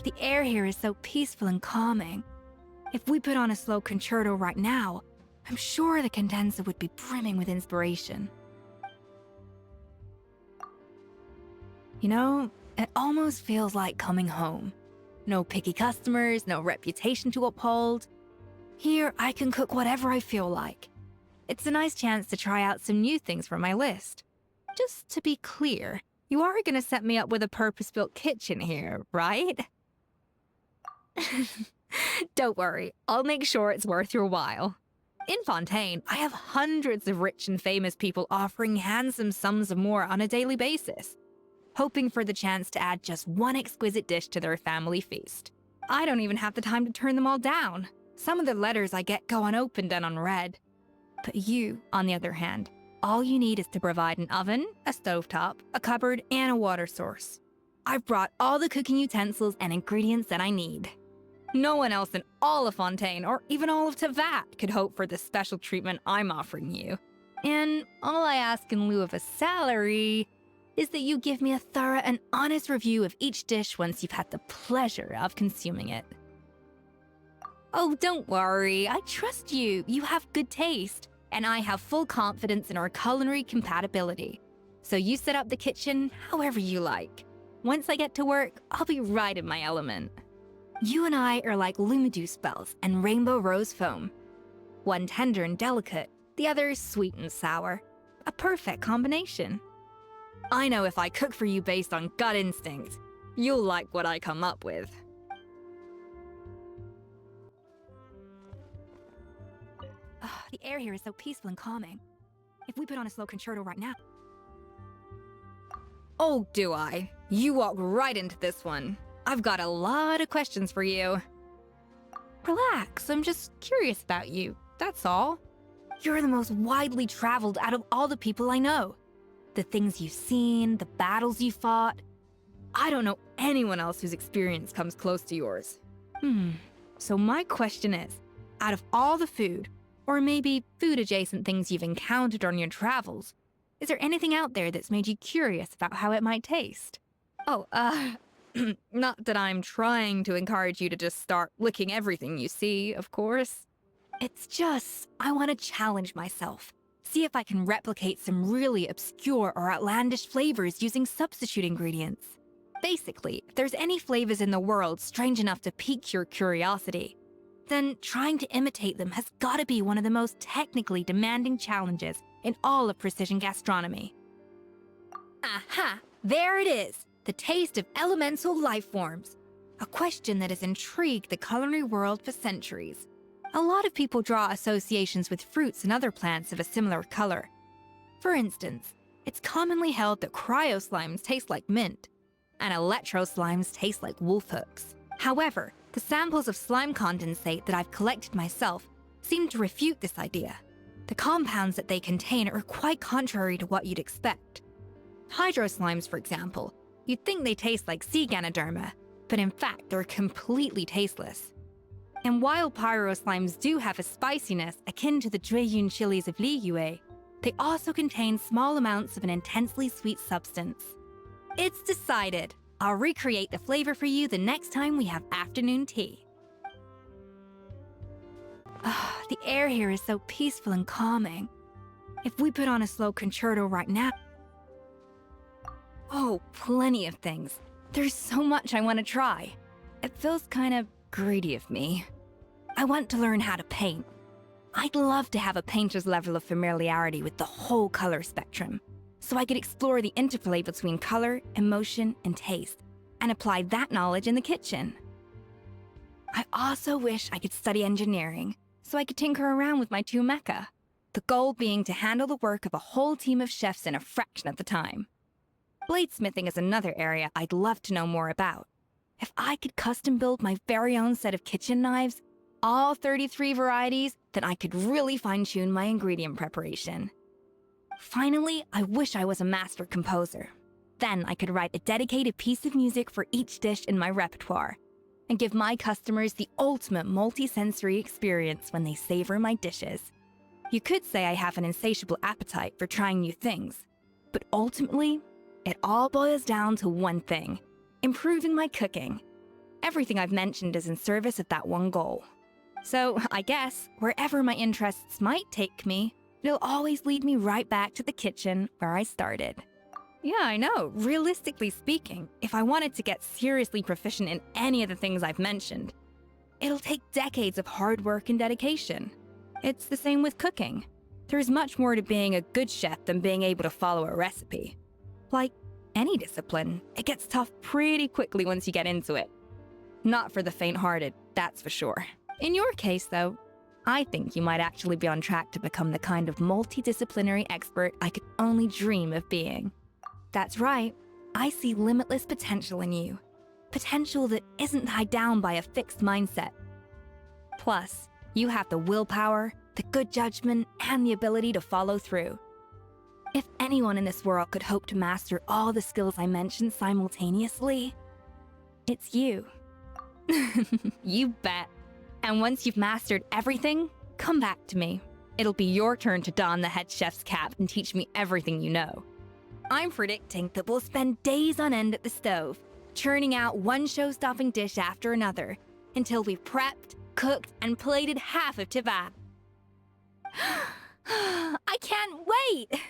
The air here is so peaceful and calming. If we put on a slow concerto right now, I'm sure the condenser would be brimming with inspiration. You know, it almost feels like coming home. No picky customers, no reputation to uphold. Here, I can cook whatever I feel like. It's a nice chance to try out some new things from my list. Just to be clear, you are gonna set me up with a purpose-built kitchen here, right? Don't worry, I'll make sure it's worth your while. In Fontaine, I have hundreds of rich and famous people offering handsome sums of more on a daily basis, hoping for the chance to add just one exquisite dish to their family feast. I don't even have the time to turn them all down. Some of the letters I get go unopened and unread. But you, on the other hand, all you need is to provide an oven, a stovetop, a cupboard, and a water source. I've brought all the cooking utensils and ingredients that I need. No one else in all of Fontaine, or even all of Tevat, could hope for the special treatment I'm offering you. And all I ask in lieu of a salary is that you give me a thorough and honest review of each dish once you've had the pleasure of consuming it. Oh, don't worry, I trust you. You have good taste, and I have full confidence in our culinary compatibility. So you set up the kitchen however you like. Once I get to work, I'll be right in my element. You and I are like Lumideuse bells and rainbow rose foam. One tender and delicate, the other sweet and sour. A perfect combination. I know if I cook for you based on gut instinct, you'll like what I come up with. The air here is so peaceful and calming. If we put on a slow concerto right now... Oh, do I? You walk right into this one. I've got a lot of questions for you. Relax, I'm just curious about you, that's all. You're the most widely traveled out of all the people I know. The things you've seen, the battles you fought. I don't know anyone else whose experience comes close to yours. So my question is, out of all the food, or maybe food-adjacent things you've encountered on your travels, is there anything out there that's made you curious about how it might taste? Oh, not that I'm trying to encourage you to just start licking everything you see, of course. It's just, I want to challenge myself. See if I can replicate some really obscure or outlandish flavors using substitute ingredients. Basically, if there's any flavors in the world strange enough to pique your curiosity, then trying to imitate them has gotta be one of the most technically demanding challenges in all of precision gastronomy. Aha! There it is! The taste of elemental life forms. A question that has intrigued the culinary world for centuries. A lot of people draw associations with fruits and other plants of a similar color. For instance, it's commonly held that cryo slimes taste like mint, and electro slimes taste like wolf hooks. However, the samples of slime condensate that I've collected myself seem to refute this idea. The compounds that they contain are quite contrary to what you'd expect. Hydro slimes, for example, you'd think they taste like sea Ganoderma, but in fact they're completely tasteless. And while pyro slimes do have a spiciness akin to the Dreyun chilies of Liyue, they also contain small amounts of an intensely sweet substance. It's decided! I'll recreate the flavor for you the next time we have afternoon tea. The air here is so peaceful and calming. If we put on a slow concerto right now... Oh, plenty of things. There's so much I want to try. It feels kind of greedy of me. I want to learn how to paint. I'd love to have a painter's level of familiarity with the whole color spectrum, so I could explore the interplay between color, emotion, and taste, and apply that knowledge in the kitchen. I also wish I could study engineering, so I could tinker around with my two mecha, the goal being to handle the work of a whole team of chefs in a fraction of the time. Bladesmithing is another area I'd love to know more about. If I could custom build my very own set of kitchen knives, all 33 varieties, then I could really fine-tune my ingredient preparation. Finally, I wish I was a master composer. Then I could write a dedicated piece of music for each dish in my repertoire, and give my customers the ultimate multi-sensory experience when they savor my dishes. You could say I have an insatiable appetite for trying new things, but ultimately, it all boils down to one thing: improving my cooking. Everything I've mentioned is in service of that one goal. So, I guess, wherever my interests might take me, it'll always lead me right back to the kitchen where I started. Yeah, I know. Realistically speaking, if I wanted to get seriously proficient in any of the things I've mentioned, it'll take decades of hard work and dedication. It's the same with cooking. There's much more to being a good chef than being able to follow a recipe. Like any discipline, it gets tough pretty quickly once you get into it. Not for the faint-hearted, that's for sure. In your case, though, I think you might actually be on track to become the kind of multidisciplinary expert I could only dream of being. That's right, I see limitless potential in you. Potential that isn't tied down by a fixed mindset. Plus, you have the willpower, the good judgment, and the ability to follow through. If anyone in this world could hope to master all the skills I mentioned simultaneously, it's you. You bet. And once you've mastered everything, come back to me. It'll be your turn to don the head chef's cap and teach me everything you know. I'm predicting that we'll spend days on end at the stove, churning out one show-stopping dish after another, until we've prepped, cooked, and plated half of Tibet. I can't wait!